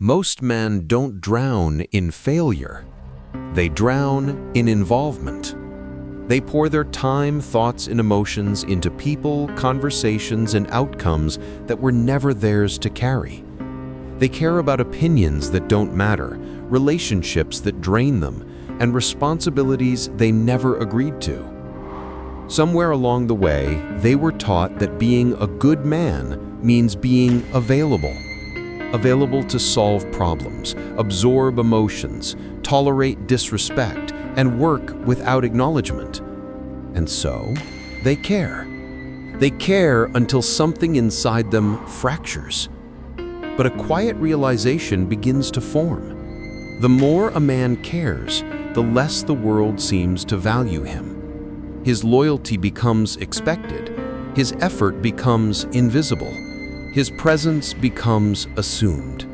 Most men don't drown in failure. They drown in involvement. They pour their time, thoughts, and emotions into people, conversations, and outcomes that were never theirs to carry. They care about opinions that don't matter, relationships that drain them, and responsibilities they never agreed to. Somewhere along the way, they were taught that being a good man means being available. Available to solve problems, absorb emotions, tolerate disrespect, and work without acknowledgement. And so, they care. They care until something inside them fractures. But a quiet realization begins to form. The more a man cares, the less the world seems to value him. His loyalty becomes expected. His effort becomes invisible. His presence becomes assumed.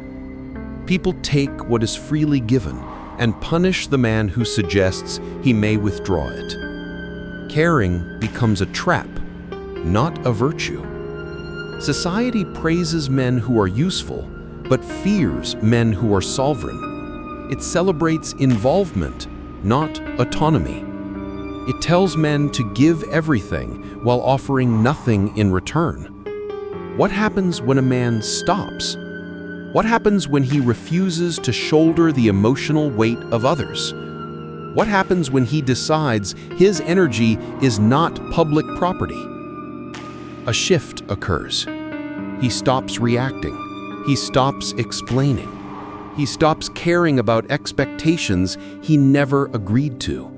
People take what is freely given and punish the man who suggests he may withdraw it. Caring becomes a trap, not a virtue. Society praises men who are useful, but fears men who are sovereign. It celebrates involvement, not autonomy. It tells men to give everything while offering nothing in return. What happens when a man stops? What happens when he refuses to shoulder the emotional weight of others? What happens when he decides his energy is not public property? A shift occurs. He stops reacting. He stops explaining. He stops caring about expectations he never agreed to.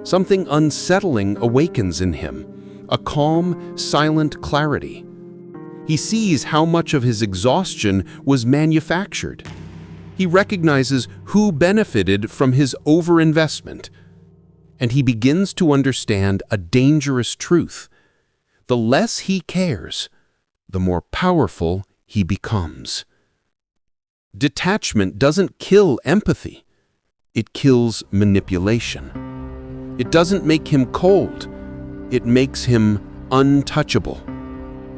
Something unsettling awakens in him, a calm, silent clarity. He sees how much of his exhaustion was manufactured. He recognizes who benefited from his overinvestment. And he begins to understand a dangerous truth. The less he cares, the more powerful he becomes. Detachment doesn't kill empathy. It kills manipulation. It doesn't make him cold. It makes him untouchable.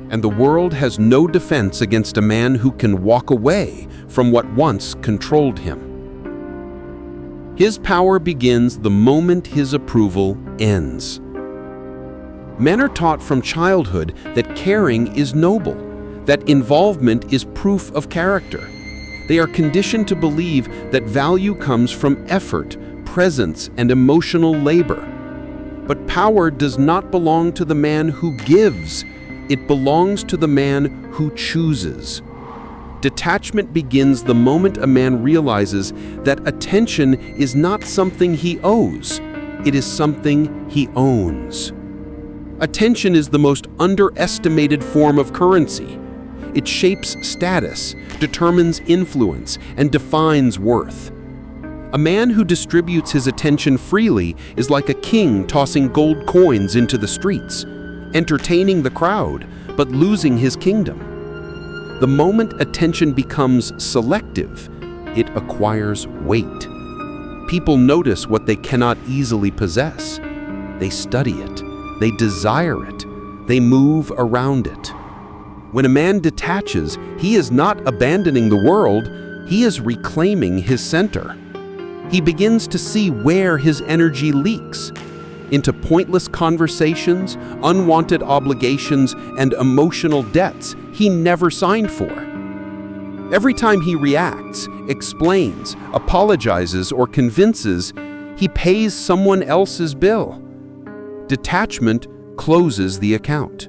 And the world has no defense against a man who can walk away from what once controlled him. His power begins the moment his approval ends. Men are taught from childhood that caring is noble, that involvement is proof of character. They are conditioned to believe that value comes from effort, presence, and emotional labor. But power does not belong to the man who gives. It belongs to the man who chooses. Detachment begins the moment a man realizes that attention is not something he owes. It is something he owns. Attention is the most underestimated form of currency. It shapes status, determines influence, and defines worth. A man who distributes his attention freely is like a king tossing gold coins into the streets, entertaining the crowd, but losing his kingdom. The moment attention becomes selective, it acquires weight. People notice what they cannot easily possess. They study it. They desire it. They move around it. When a man detaches, he is not abandoning the world, he is reclaiming his center. He begins to see where his energy leaks, into pointless conversations, unwanted obligations, and emotional debts he never signed for. Every time he reacts, explains, apologizes, or convinces, he pays someone else's bill. Detachment closes the account.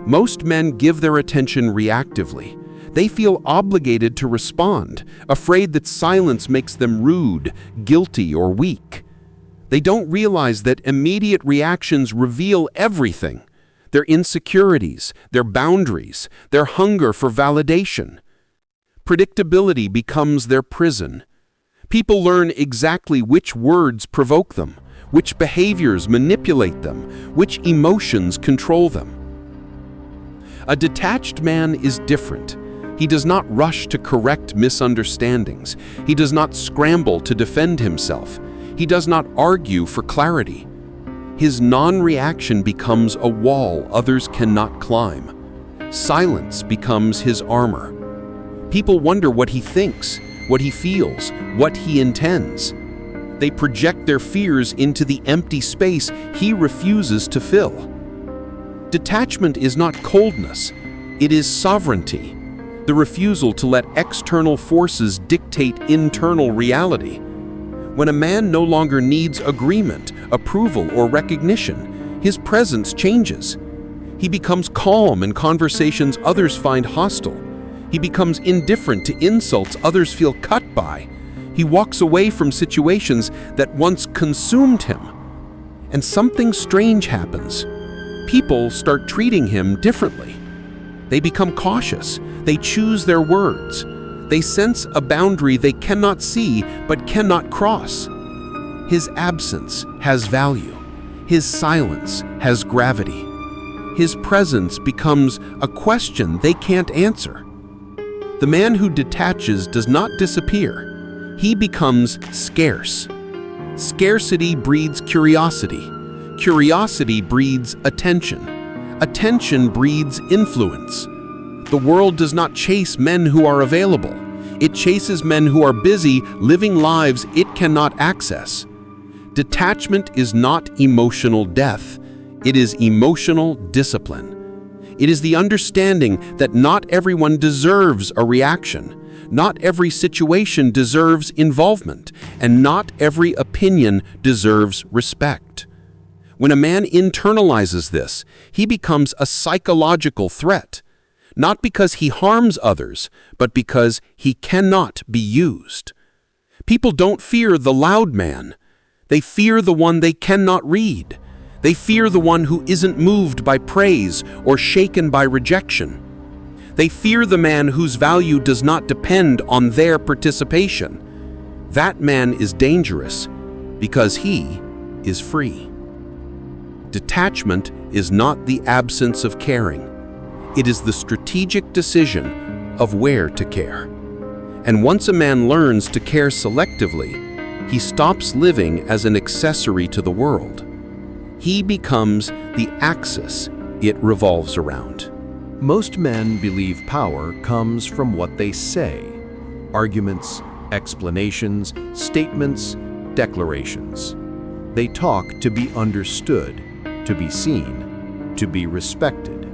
Most men give their attention reactively. They feel obligated to respond, afraid that silence makes them rude, guilty, or weak. They don't realize that immediate reactions reveal everything: their insecurities, their boundaries, their hunger for validation. Predictability becomes their prison. People learn exactly which words provoke them, which behaviors manipulate them, which emotions control them. A detached man is different. He does not rush to correct misunderstandings. He does not scramble to defend himself. He does not argue for clarity. His non-reaction becomes a wall others cannot climb. Silence becomes his armor. People wonder what he thinks, what he feels, what he intends. They project their fears into the empty space he refuses to fill. Detachment is not coldness, it is sovereignty, the refusal to let external forces dictate internal reality. When a man no longer needs agreement, approval, or recognition, his presence changes. He becomes calm in conversations others find hostile. He becomes indifferent to insults others feel cut by. He walks away from situations that once consumed him. And something strange happens. People start treating him differently. They become cautious. They choose their words. They sense a boundary they cannot see but cannot cross. His absence has value. His silence has gravity. His presence becomes a question they can't answer. The man who detaches does not disappear. He becomes scarce. Scarcity breeds curiosity. Curiosity breeds attention. Attention breeds influence. The world does not chase men who are available. It chases men who are busy living lives it cannot access. Detachment is not emotional death. It is emotional discipline. It is the understanding that not everyone deserves a reaction, not every situation deserves involvement, and not every opinion deserves respect. When a man internalizes this, he becomes a psychological threat, not because he harms others, but because he cannot be used. People don't fear the loud man. They fear the one they cannot read. They fear the one who isn't moved by praise or shaken by rejection. They fear the man whose value does not depend on their participation. That man is dangerous because he is free. Detachment is not the absence of caring. It is the strategic decision of where to care. And once a man learns to care selectively, he stops living as an accessory to the world. He becomes the axis it revolves around. Most men believe power comes from what they say. Arguments, explanations, statements, declarations. They talk to be understood, to be seen, to be respected.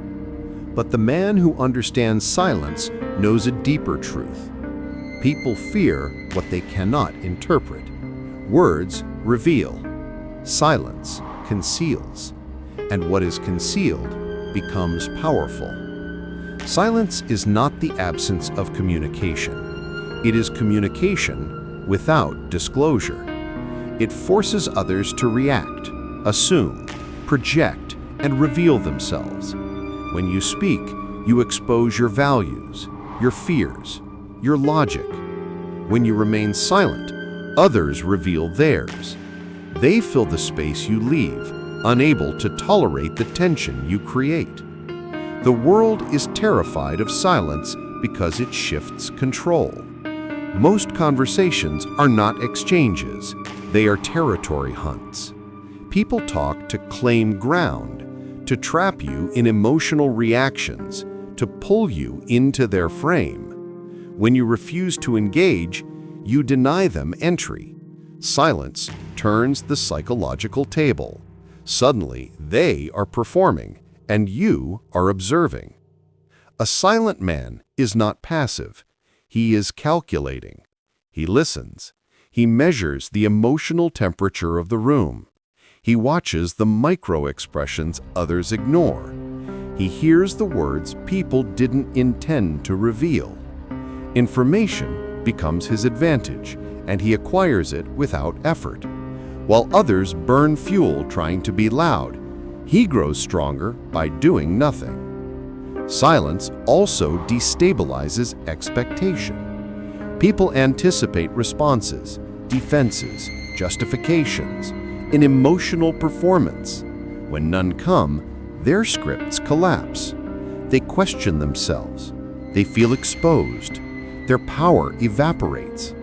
But the man who understands silence knows a deeper truth. People fear what they cannot interpret. Words reveal. Silence conceals. And what is concealed becomes powerful. Silence is not the absence of communication. It is communication without disclosure. It forces others to react, assume, project, and reveal themselves. When you speak, you expose your values, your fears, your logic. When you remain silent, others reveal theirs. They fill the space you leave, unable to tolerate the tension you create. The world is terrified of silence because it shifts control. Most conversations are not exchanges, they are territory hunts. People talk to claim ground, to trap you in emotional reactions, to pull you into their frame. When you refuse to engage, you deny them entry. Silence turns the psychological table. Suddenly, they are performing, and you are observing. A silent man is not passive. He is calculating. He listens. He measures the emotional temperature of the room. He watches the micro-expressions others ignore. He hears the words people didn't intend to reveal. Information becomes his advantage, and he acquires it without effort. While others burn fuel trying to be loud, he grows stronger by doing nothing. Silence also destabilizes expectation. People anticipate responses, defenses, justifications, an emotional performance. When none come, their scripts collapse. They question themselves. They feel exposed. Their power evaporates.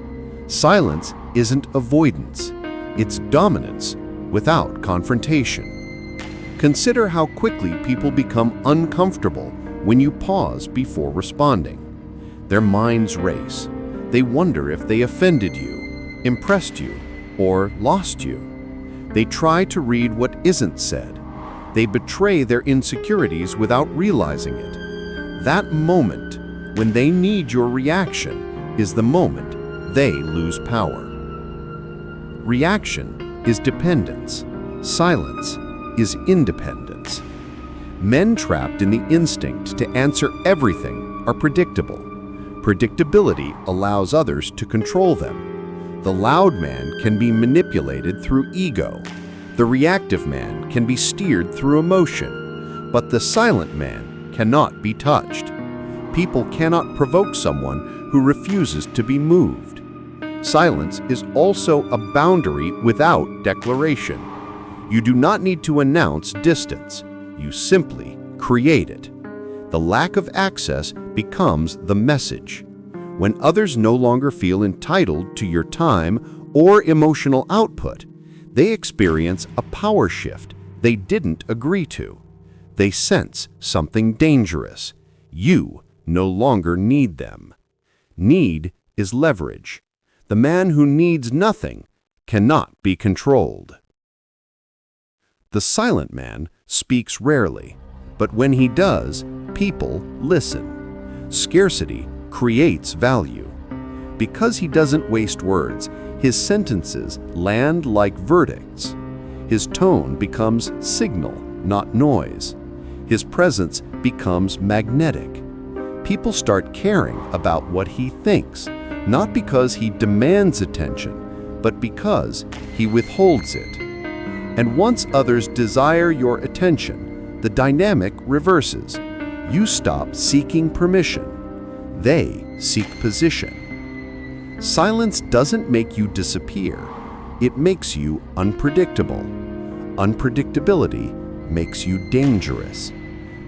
Silence isn't avoidance. It's dominance without confrontation. Consider how quickly people become uncomfortable when you pause before responding. Their minds race. They wonder if they offended you, impressed you, or lost you. They try to read what isn't said. They betray their insecurities without realizing it. That moment, when they need your reaction, is the moment they lose power. Reaction is dependence. Silence is independence. Men trapped in the instinct to answer everything are predictable. Predictability allows others to control them. The loud man can be manipulated through ego. The reactive man can be steered through emotion. But the silent man cannot be touched. People cannot provoke someone who refuses to be moved. Silence is also a boundary without declaration. You do not need to announce distance. You simply create it. The lack of access becomes the message. When others no longer feel entitled to your time or emotional output, they experience a power shift they didn't agree to. They sense something dangerous. You no longer need them. Need is leverage. The man who needs nothing cannot be controlled. The silent man speaks rarely, but when he does, people listen. Scarcity creates value. Because he doesn't waste words, his sentences land like verdicts. His tone becomes signal, not noise. His presence becomes magnetic. People start caring about what he thinks, not because he demands attention, but because he withholds it. And once others desire your attention, the dynamic reverses. You stop seeking permission. They seek position. Silence doesn't make you disappear. It makes you unpredictable. Unpredictability makes you dangerous.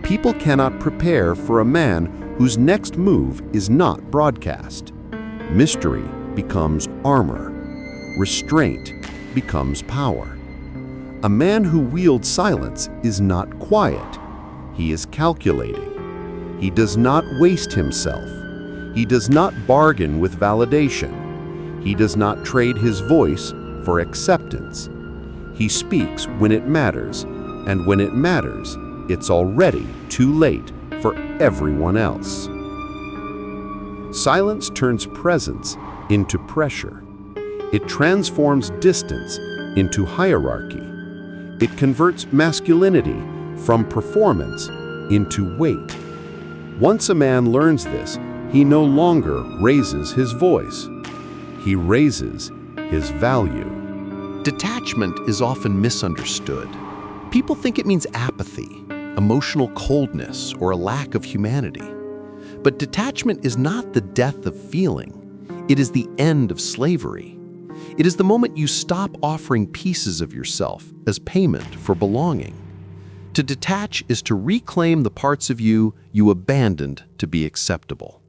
People cannot prepare for a man whose next move is not broadcast. Mystery becomes armor. Restraint becomes power. A man who wields silence is not quiet. He is calculating. He does not waste himself. He does not bargain with validation. He does not trade his voice for acceptance. He speaks when it matters, and when it matters, it's already too late for everyone else. Silence turns presence into pressure. It transforms distance into hierarchy. It converts masculinity from performance into weight. Once a man learns this, he no longer raises his voice. He raises his value. Detachment is often misunderstood. People think it means apathy, emotional coldness, or a lack of humanity. But detachment is not the death of feeling. It is the end of slavery. It is the moment you stop offering pieces of yourself as payment for belonging. To detach is to reclaim the parts of you you abandoned to be acceptable.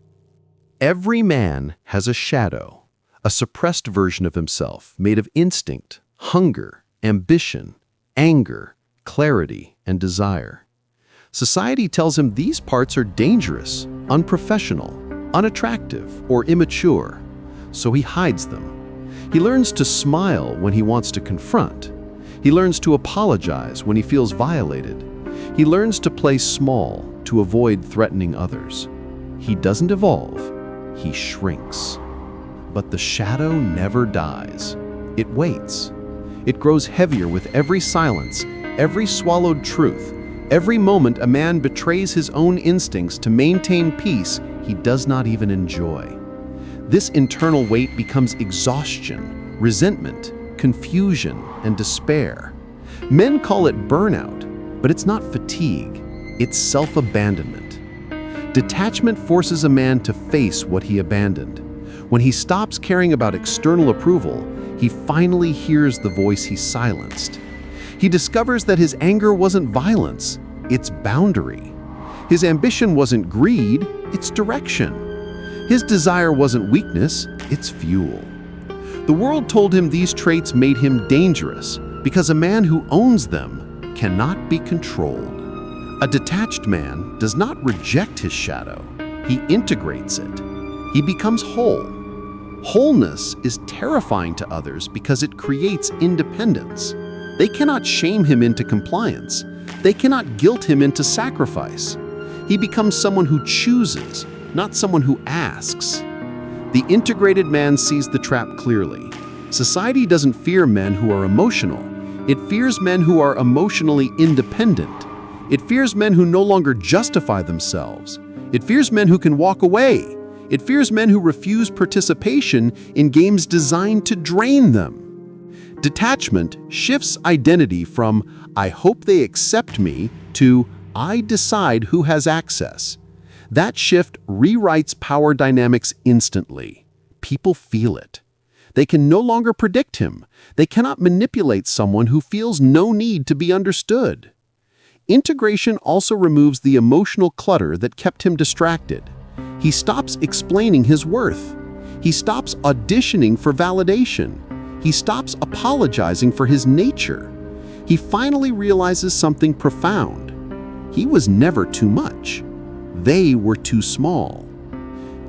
Every man has a shadow, a suppressed version of himself made of instinct, hunger, ambition, anger, clarity, and desire. Society tells him these parts are dangerous, unprofessional, unattractive, or immature, so he hides them. He learns to smile when he wants to confront. He learns to apologize when he feels violated. He learns to play small to avoid threatening others. He doesn't evolve, he shrinks. But the shadow never dies. It waits. It grows heavier with every silence, every swallowed truth, every moment a man betrays his own instincts to maintain peace he does not even enjoy. This internal weight becomes exhaustion, resentment, confusion, and despair. Men call it burnout, but it's not fatigue, it's self-abandonment. Detachment forces a man to face what he abandoned. When he stops caring about external approval, he finally hears the voice he silenced. He discovers that his anger wasn't violence, it's boundary. His ambition wasn't greed, it's direction. His desire wasn't weakness, it's fuel. The world told him these traits made him dangerous because a man who owns them cannot be controlled. A detached man does not reject his shadow, he integrates it. He becomes whole. Wholeness is terrifying to others because it creates independence. They cannot shame him into compliance. They cannot guilt him into sacrifice. He becomes someone who chooses, not someone who asks. The integrated man sees the trap clearly. Society doesn't fear men who are emotional. It fears men who are emotionally independent. It fears men who no longer justify themselves. It fears men who can walk away. It fears men who refuse participation in games designed to drain them. Detachment shifts identity from "I hope they accept me" to "I decide who has access." That shift rewrites power dynamics instantly. People feel it. They can no longer predict him. They cannot manipulate someone who feels no need to be understood. Integration also removes the emotional clutter that kept him distracted. He stops explaining his worth. He stops auditioning for validation. He stops apologizing for his nature. He finally realizes something profound. He was never too much. They were too small.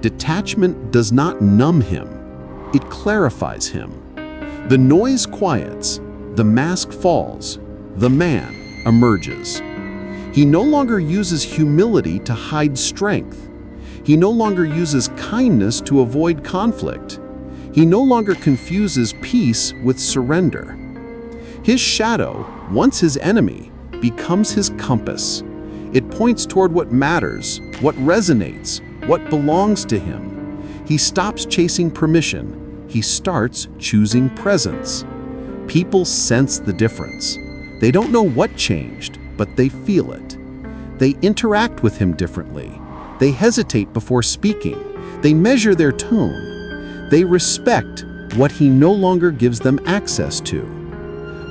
Detachment does not numb him. It clarifies him. The noise quiets. The mask falls. The man emerges. He no longer uses humility to hide strength. He no longer uses kindness to avoid conflict. He no longer confuses peace with surrender. His shadow, once his enemy, becomes his compass. It points toward what matters, what resonates, what belongs to him. He stops chasing permission. He starts choosing presence. People sense the difference. They don't know what changed, but they feel it. They interact with him differently. They hesitate before speaking. They measure their tone. They respect what he no longer gives them access to.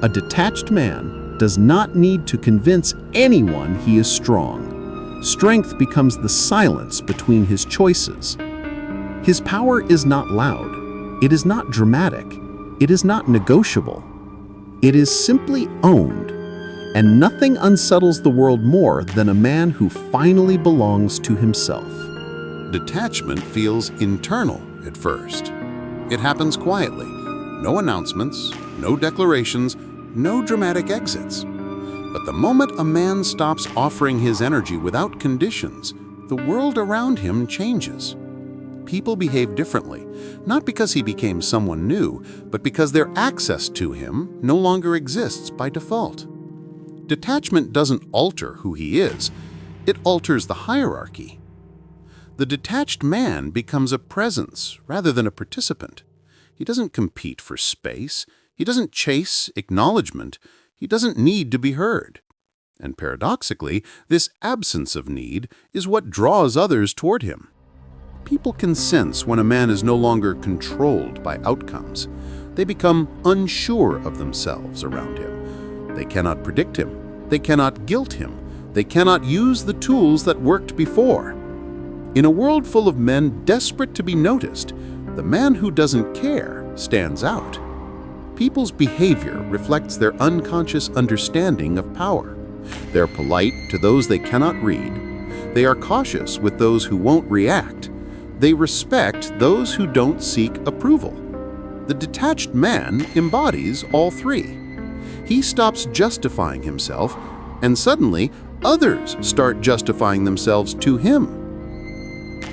A detached man does not need to convince anyone he is strong. Strength becomes the silence between his choices. His power is not loud. It is not dramatic. It is not negotiable. It is simply owned. And nothing unsettles the world more than a man who finally belongs to himself. Detachment feels internal at first. It happens quietly. No announcements, no declarations, no dramatic exits. But the moment a man stops offering his energy without conditions, the world around him changes. People behave differently, not because he became someone new, but because their access to him no longer exists by default. Detachment doesn't alter who he is, it alters the hierarchy. The detached man becomes a presence rather than a participant. He doesn't compete for space, he doesn't chase acknowledgement, he doesn't need to be heard. And paradoxically, this absence of need is what draws others toward him. People can sense when a man is no longer controlled by outcomes. They become unsure of themselves around him. They cannot predict him. They cannot guilt him. They cannot use the tools that worked before. In a world full of men desperate to be noticed, the man who doesn't care stands out. People's behavior reflects their unconscious understanding of power. They're polite to those they cannot read. They are cautious with those who won't react. They respect those who don't seek approval. The detached man embodies all three. He stops justifying himself, and suddenly others start justifying themselves to him.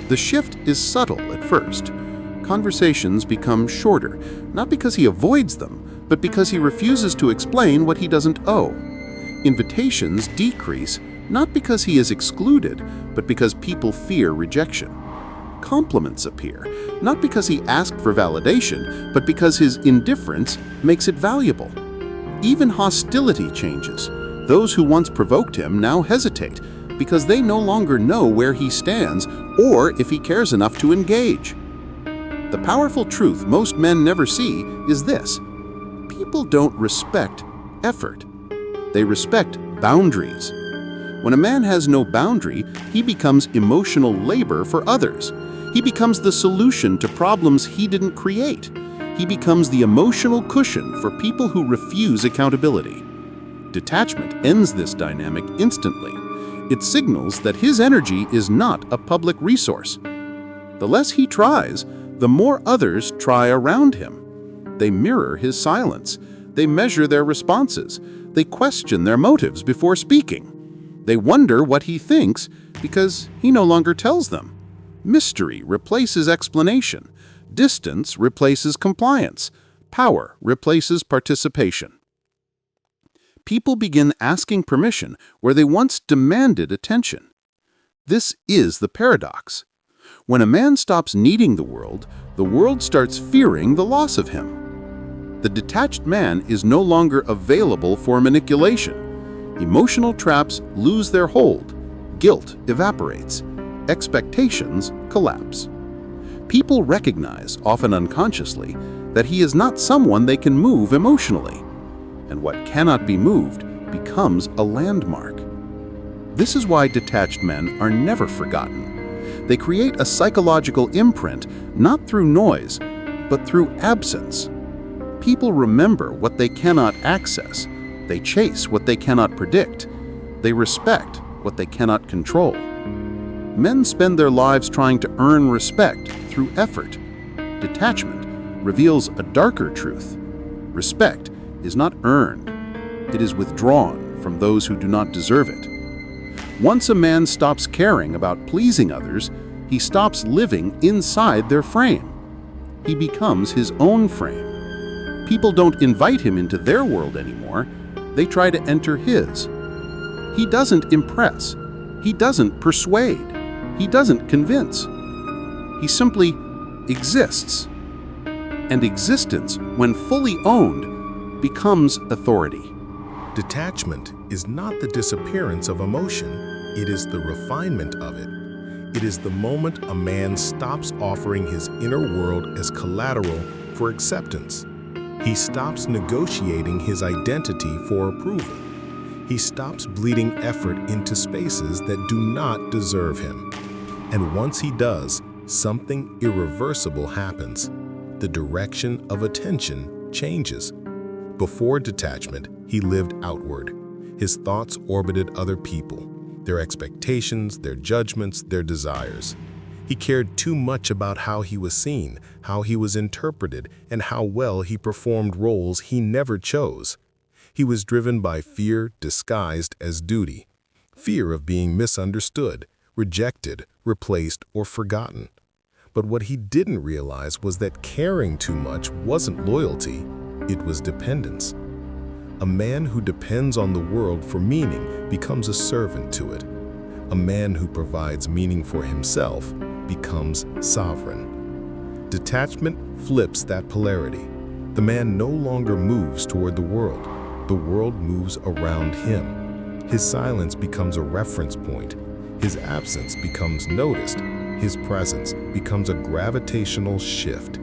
The shift is subtle at first. Conversations become shorter, not because he avoids them, but because he refuses to explain what he doesn't owe. Invitations decrease, not because he is excluded, but because people fear rejection. Compliments appear, not because he asked for validation, but because his indifference makes it valuable. Even hostility changes. Those who once provoked him now hesitate, because they no longer know where he stands or if he cares enough to engage. The powerful truth most men never see is this: people don't respect effort. They respect boundaries. When a man has no boundary, he becomes emotional labor for others. He becomes the solution to problems he didn't create. He becomes the emotional cushion for people who refuse accountability. Detachment ends this dynamic instantly. It signals that his energy is not a public resource. The less he tries, the more others try around him. They mirror his silence. They measure their responses. They question their motives before speaking. They wonder what he thinks because he no longer tells them. Mystery replaces explanation. Distance replaces compliance. Power replaces participation. People begin asking permission where they once demanded attention. This is the paradox. When a man stops needing the world starts fearing the loss of him. The detached man is no longer available for manipulation. Emotional traps lose their hold. Guilt evaporates. Expectations collapse. People recognize, often unconsciously, that he is not someone they can move emotionally. And what cannot be moved becomes a landmark. This is why detached men are never forgotten. They create a psychological imprint, not through noise, but through absence. People remember what they cannot access. They chase what they cannot predict. They respect what they cannot control. Men spend their lives trying to earn respect through effort. Detachment reveals a darker truth. Respect is not earned. It is withdrawn from those who do not deserve it. Once a man stops caring about pleasing others, he stops living inside their frame. He becomes his own frame. People don't invite him into their world anymore. They try to enter his. He doesn't impress. He doesn't persuade. He doesn't convince. He simply exists. And existence, when fully owned, becomes authority. Detachment is not the disappearance of emotion, it is the refinement of it. It is the moment a man stops offering his inner world as collateral for acceptance. He stops negotiating his identity for approval. He stops bleeding effort into spaces that do not deserve him. And once he does, something irreversible happens. The direction of attention changes. Before detachment, he lived outward. His thoughts orbited other people, their expectations, their judgments, their desires. He cared too much about how he was seen, how he was interpreted, and how well he performed roles he never chose. He was driven by fear disguised as duty, fear of being misunderstood, rejected, replaced, or forgotten. But what he didn't realize was that caring too much wasn't loyalty, it was dependence. A man who depends on the world for meaning becomes a servant to it. A man who provides meaning for himself becomes sovereign. Detachment flips that polarity. The man no longer moves toward the world moves around him. His silence becomes a reference point. His absence becomes noticed. His presence becomes a gravitational shift.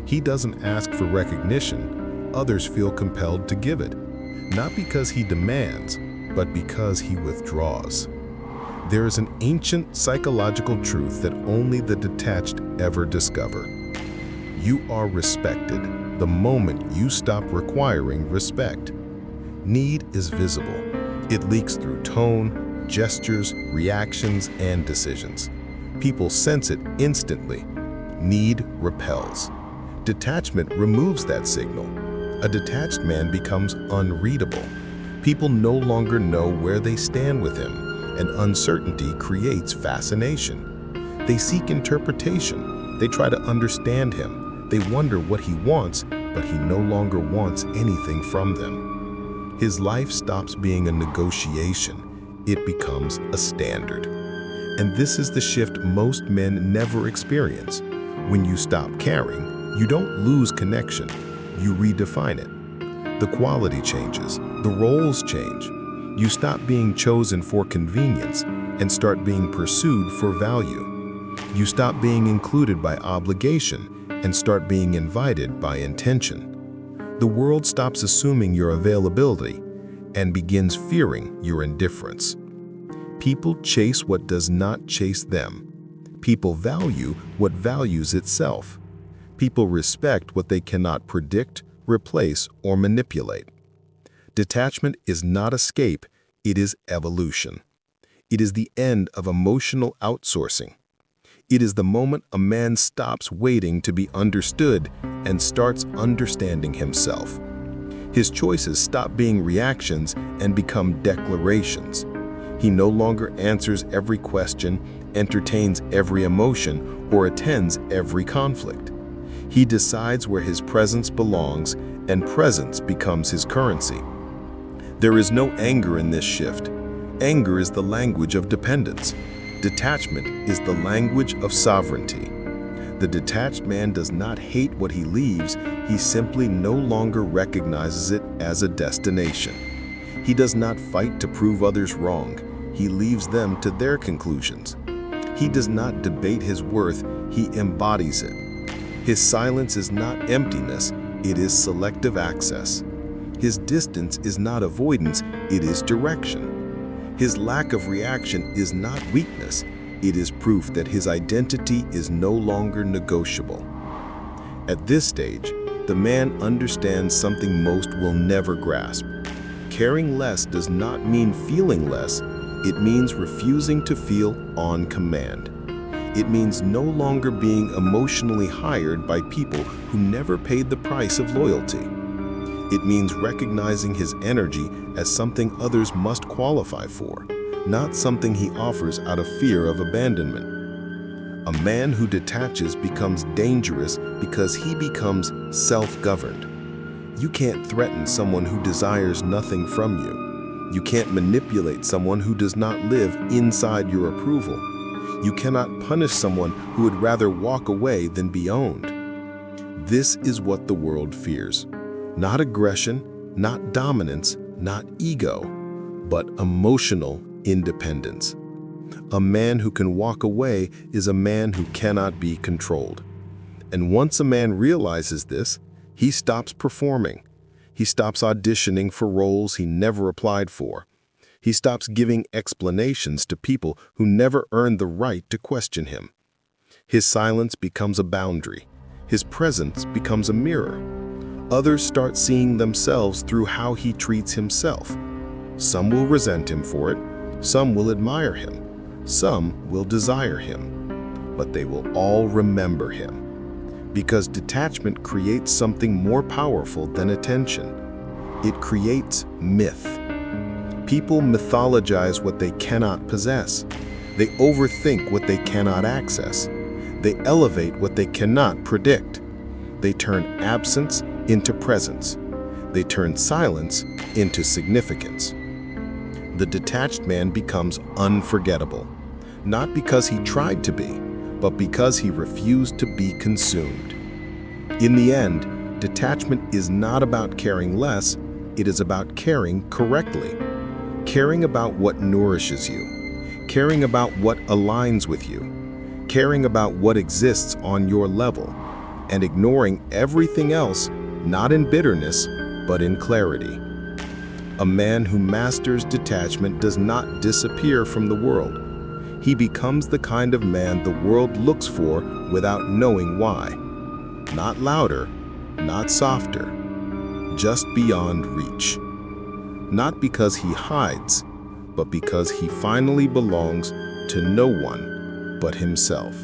He doesn't ask for recognition. Others feel compelled to give it, not because he demands, but because he withdraws. There is an ancient psychological truth that only the detached ever discover. You are respected the moment you stop requiring respect. Need is visible. It leaks through tone, gestures, reactions, and decisions. People sense it instantly. Need repels. Detachment removes that signal. A detached man becomes unreadable. People no longer know where they stand with him, and uncertainty creates fascination. They seek interpretation. They try to understand him. They wonder what he wants, but he no longer wants anything from them. His life stops being a negotiation. It becomes a standard. And this is the shift most men never experience. When you stop caring, you don't lose connection. You redefine it. The quality changes. The roles change. You stop being chosen for convenience and start being pursued for value. You stop being included by obligation and start being invited by intention. The world stops assuming your availability and begins fearing your indifference. People chase what does not chase them. People value what values itself. People respect what they cannot predict, replace, or manipulate. Detachment is not escape, it is evolution. It is the end of emotional outsourcing. It is the moment a man stops waiting to be understood and starts understanding himself. His choices stop being reactions and become declarations. He no longer answers every question, entertains every emotion, or attends every conflict. He decides where his presence belongs, and presence becomes his currency. There is no anger in this shift. Anger is the language of dependence. Detachment is the language of sovereignty. The detached man does not hate what he leaves, he simply no longer recognizes it as a destination. He does not fight to prove others wrong, he leaves them to their conclusions. He does not debate his worth, he embodies it. His silence is not emptiness, it is selective access. His distance is not avoidance, it is direction. His lack of reaction is not weakness, it is proof that his identity is no longer negotiable. At this stage, the man understands something most will never grasp. Caring less does not mean feeling less, it means refusing to feel on command. It means no longer being emotionally hired by people who never paid the price of loyalty. It means recognizing his energy as something others must qualify for, not something he offers out of fear of abandonment. A man who detaches becomes dangerous because he becomes self-governed. You can't threaten someone who desires nothing from you. You can't manipulate someone who does not live inside your approval. You cannot punish someone who would rather walk away than be owned. This is what the world fears. Not aggression, not dominance, not ego, but emotional independence. A man who can walk away is a man who cannot be controlled. And once a man realizes this, he stops performing. He stops auditioning for roles he never applied for. He stops giving explanations to people who never earned the right to question him. His silence becomes a boundary. His presence becomes a mirror. Others start seeing themselves through how he treats himself. Some will resent him for it. Some will admire him. Some will desire him. But they will all remember him. Because detachment creates something more powerful than attention. It creates myth. People mythologize what they cannot possess. They overthink what they cannot access. They elevate what they cannot predict. They turn absence into presence. They turn silence into significance. The detached man becomes unforgettable, not because he tried to be, but because he refused to be consumed. In the end, detachment is not about caring less, it is about caring correctly. Caring about what nourishes you, caring about what aligns with you, caring about what exists on your level, and ignoring everything else, not in bitterness, but in clarity. A man who masters detachment does not disappear from the world. He becomes the kind of man the world looks for without knowing why. Not louder, not softer, just beyond reach. Not because he hides, but because he finally belongs to no one but himself.